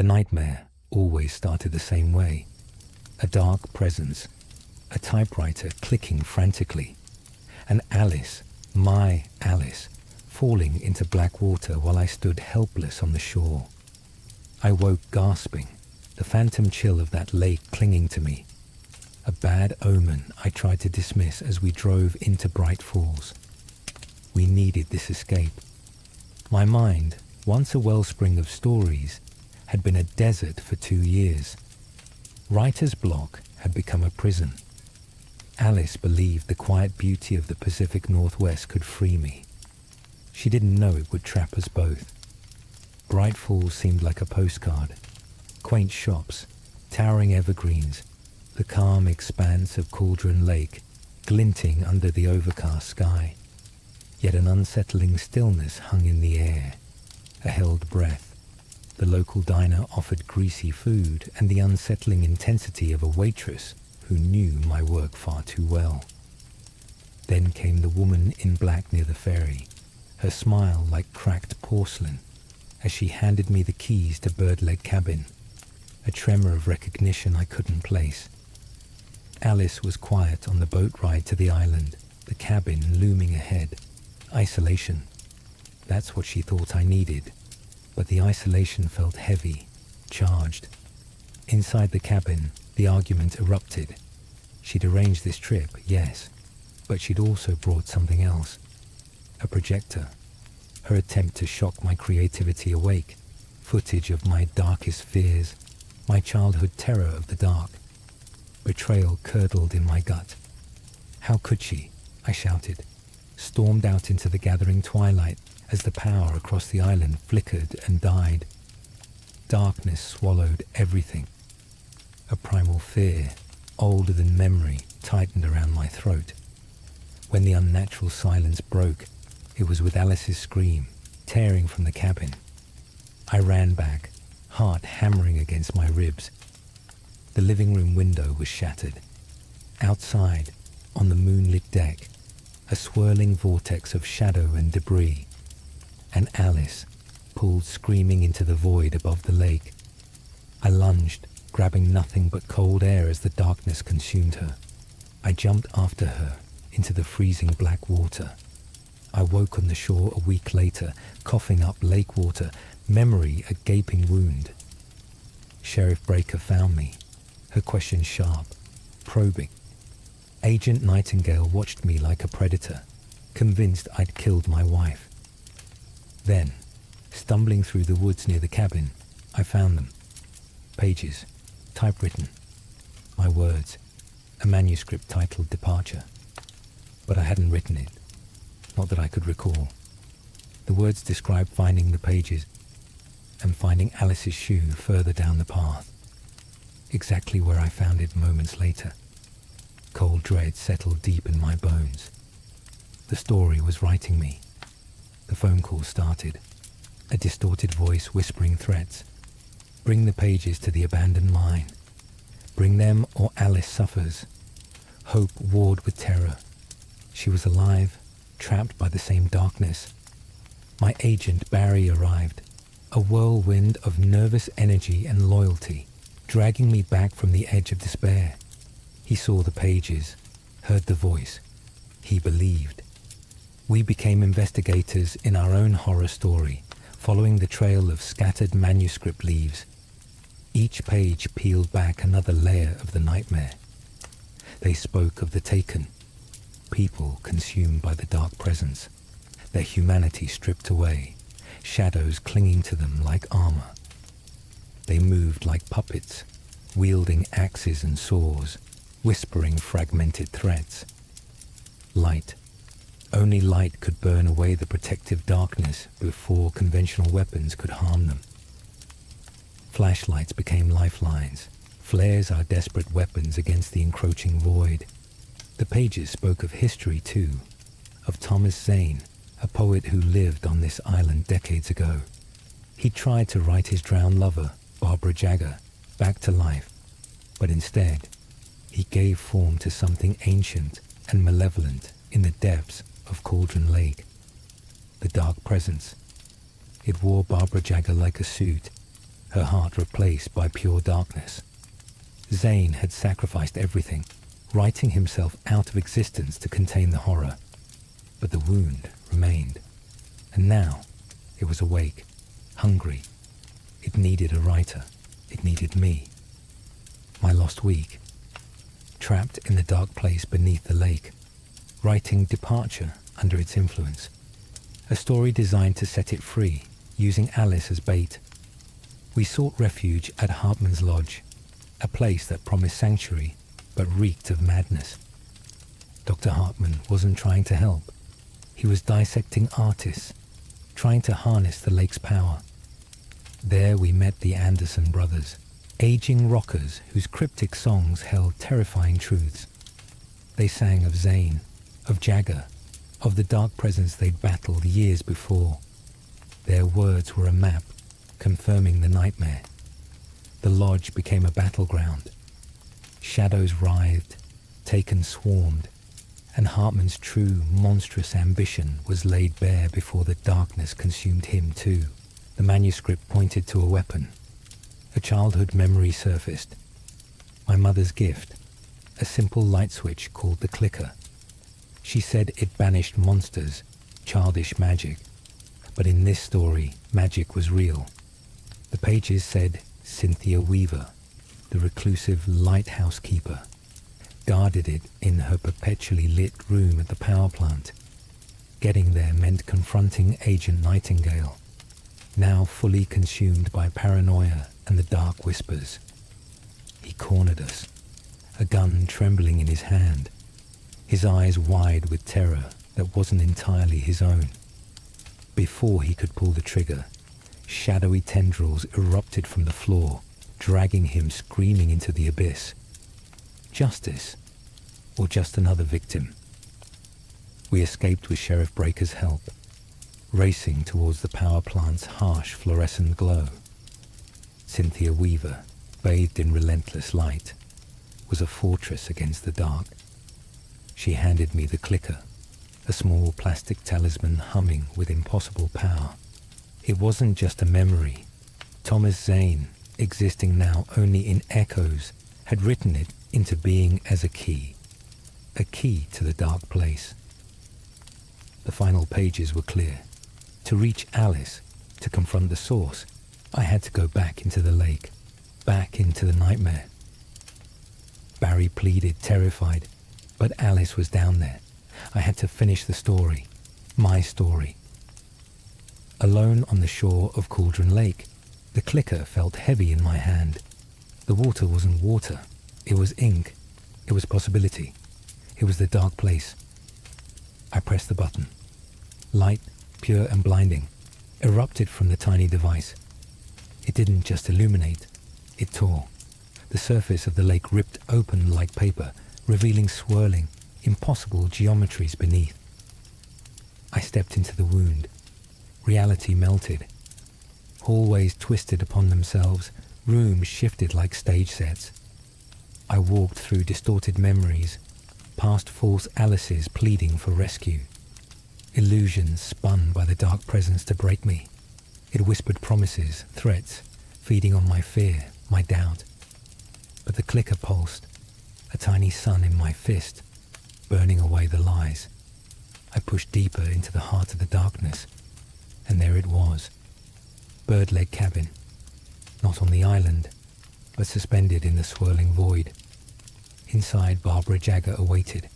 The nightmare always started the same way. A dark presence, a typewriter clicking frantically, and Alice, my Alice, falling into black water while I stood helpless on the shore. I woke gasping, the phantom chill of that lake clinging to me. A bad omen I tried to dismiss as we drove into Bright Falls. We needed this escape. My mind, once a wellspring of stories, had been a desert for 2 years. Writer's block had become a prison. Alice believed the quiet beauty of the Pacific Northwest could free me. She didn't know it would trap us both. Bright Falls seemed like a postcard. Quaint shops, towering evergreens, the calm expanse of Cauldron Lake, glinting under the overcast sky. Yet an unsettling stillness hung in the air, a held breath. The local diner offered greasy food and the unsettling intensity of a waitress who knew my work far too well. Then came the woman in black near the ferry, her smile like cracked porcelain, as she handed me the keys to Birdleg Cabin, a tremor of recognition I couldn't place. Alice was quiet on the boat ride to the island, the cabin looming ahead. Isolation. That's what she thought I needed. But the isolation felt heavy, charged. Inside the cabin, the argument erupted. She'd arranged this trip, yes, but she'd also brought something else. A projector. Her attempt to shock my creativity awake. Footage of my darkest fears, my childhood terror of the dark. Betrayal curdled in my gut. How could she? I shouted, stormed out into the gathering twilight as the power across the island flickered and died. Darkness swallowed everything. A primal fear, older than memory, tightened around my throat. When the unnatural silence broke, it was with Alice's scream, tearing from the cabin. I ran back, heart hammering against my ribs. The living room window was shattered. Outside, on the moonlit deck, a swirling vortex of shadow and debris, and Alice pulled screaming into the void above the lake. I lunged, grabbing nothing but cold air as the darkness consumed her. I jumped after her into the freezing black water. I woke on the shore a week later, coughing up lake water, memory a gaping wound. Sheriff Breaker found me, her question sharp, probing. Agent Nightingale watched me like a predator, convinced I'd killed my wife. Then, stumbling through the woods near the cabin, I found them. Pages, typewritten. My words, a manuscript titled Departure. But I hadn't written it, not that I could recall. The words described finding the pages and finding Alice's shoe further down the path, exactly where I found it moments later. Cold dread settled deep in my bones. The story was writing me. The phone call started, a distorted voice whispering threats. Bring the pages to the abandoned mine. Bring them or Alice suffers. Hope warred with terror. She was alive, trapped by the same darkness. My agent Barry arrived, a whirlwind of nervous energy and loyalty, dragging me back from the edge of despair. He saw the pages, heard the voice. He believed. We became investigators in our own horror story, following the trail of scattered manuscript leaves. Each page peeled back another layer of the nightmare. They spoke of the taken, people consumed by the dark presence, their humanity stripped away, shadows clinging to them like armor. They moved like puppets, wielding axes and saws, whispering fragmented threats. Light. Only light could burn away the protective darkness before conventional weapons could harm them. Flashlights became lifelines, flares our desperate weapons against the encroaching void. The pages spoke of history too, of Thomas Zane, a poet who lived on this island decades ago. He tried to write his drowned lover, Barbara Jagger, back to life, but instead, he gave form to something ancient and malevolent in the depths of Cauldron Lake. The dark presence. It wore Barbara Jagger like a suit, her heart replaced by pure darkness. Zane had sacrificed everything, writing himself out of existence to contain the horror. But the wound remained, and now it was awake, hungry. It needed a writer. It needed me. My lost week, trapped in the dark place beneath the lake, writing departure under its influence. A story designed to set it free, using Alice as bait. We sought refuge at Hartman's Lodge, a place that promised sanctuary but reeked of madness. Dr. Hartman wasn't trying to help. He was dissecting artists, trying to harness the lake's power. There we met the Anderson brothers, aging rockers whose cryptic songs held terrifying truths. They sang of Zane, of Jagger, of the dark presence they'd battled years before. Their words were a map, confirming the nightmare. The lodge became a battleground. Shadows writhed, Taken swarmed, and Hartman's true, monstrous ambition was laid bare before the darkness consumed him too. The manuscript pointed to a weapon. A childhood memory surfaced. My mother's gift, a simple light switch called the clicker. She said it banished monsters, childish magic. But in this story, magic was real. The pages said Cynthia Weaver, the reclusive lighthouse keeper, guarded it in her perpetually lit room at the power plant. Getting there meant confronting Agent Nightingale, now fully consumed by paranoia and the dark whispers. He cornered us, a gun trembling in his hand, his eyes wide with terror that wasn't entirely his own. Before he could pull the trigger, shadowy tendrils erupted from the floor, dragging him screaming into the abyss. Justice, or just another victim? We escaped with Sheriff Breaker's help, racing towards the power plant's harsh fluorescent glow. Cynthia Weaver, bathed in relentless light, was a fortress against the dark. She handed me the clicker, a small plastic talisman humming with impossible power. It wasn't just a memory. Thomas Zane, existing now only in echoes, had written it into being as a key to the dark place. The final pages were clear. To reach Alice, to confront the source, I had to go back into the lake, back into the nightmare. Barry pleaded, terrified, but Alice was down there. I had to finish the story, my story. Alone on the shore of Cauldron Lake, the clicker felt heavy in my hand. The water wasn't water. It was ink. It was possibility. It was the dark place. I pressed the button. Light, pure and blinding, erupted from the tiny device. It didn't just illuminate. It tore. The surface of the lake ripped open like paper, revealing swirling, impossible geometries beneath. I stepped into the wound. Reality melted. Hallways twisted upon themselves, rooms shifted like stage sets. I walked through distorted memories, past false Alices pleading for rescue. Illusions spun by the dark presence to break me. It whispered promises, threats, feeding on my fear, my doubt. But the clicker pulsed, a tiny sun in my fist, burning away the lies. I pushed deeper into the heart of the darkness, and there it was. Bird-leg cabin, not on the island, but suspended in the swirling void. Inside, Barbara Jagger awaited,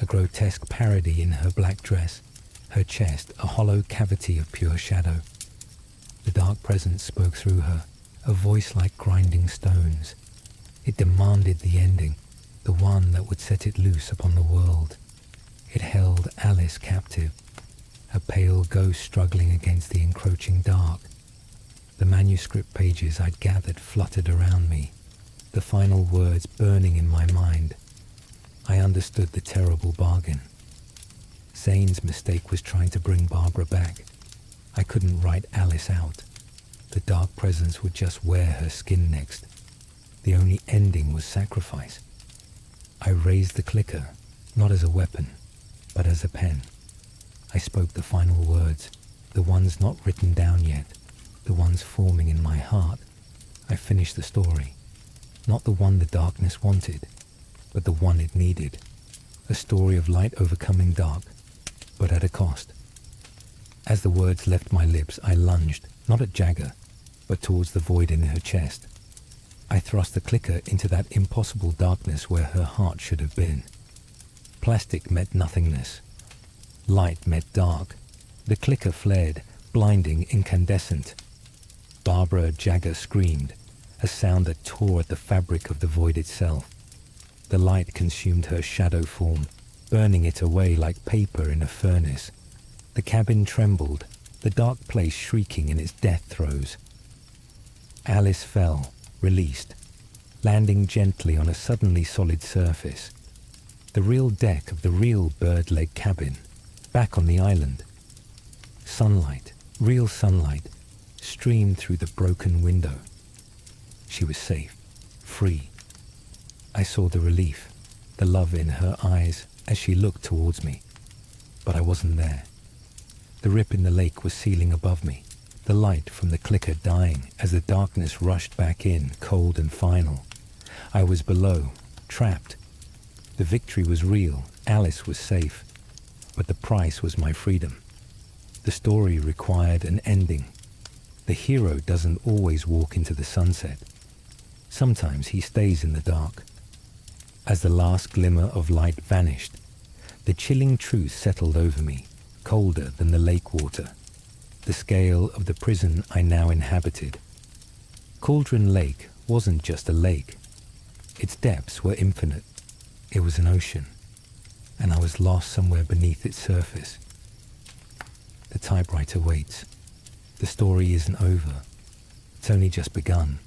a grotesque parody in her black dress, her chest a hollow cavity of pure shadow. The dark presence spoke through her, a voice like grinding stones. It demanded the ending, the one that would set it loose upon the world. It held Alice captive, a pale ghost struggling against the encroaching dark. The manuscript pages I'd gathered fluttered around me, the final words burning in my mind. I understood the terrible bargain. Zane's mistake was trying to bring Barbara back. I couldn't write Alice out. The dark presence would just wear her skin next. The only ending was sacrifice. I raised the clicker, not as a weapon, but as a pen. I spoke the final words, the ones not written down yet, the ones forming in my heart, I finished the story. Not the one the darkness wanted, but the one it needed. A story of light overcoming dark, but at a cost. As the words left my lips, I lunged, not at Jagger, but towards the void in her chest. I thrust the clicker into that impossible darkness where her heart should have been. Plastic met nothingness. Light met dark. The clicker flared, blinding, incandescent. Barbara Jagger screamed, a sound that tore at the fabric of the void itself. The light consumed her shadow form, burning it away like paper in a furnace. The cabin trembled, the dark place shrieking in its death throes. Alice fell, released, landing gently on a suddenly solid surface. The real deck of the real bird-leg cabin, back on the island. Sunlight, real sunlight, streamed through the broken window. She was safe, free. I saw the relief, the love in her eyes as she looked towards me. But I wasn't there. The rip in the lake was sealing above me, the light from the clicker dying as the darkness rushed back in, cold and final. I was below, trapped. The victory was real, Alice was safe, but the price was my freedom. The story required an ending. The hero doesn't always walk into the sunset. Sometimes he stays in the dark. As the last glimmer of light vanished, the chilling truth settled over me, colder than the lake water, the scale of the prison I now inhabited. Cauldron Lake wasn't just a lake. Its depths were infinite. It was an ocean, and I was lost somewhere beneath its surface. The typewriter waits. The story isn't over. It's only just begun.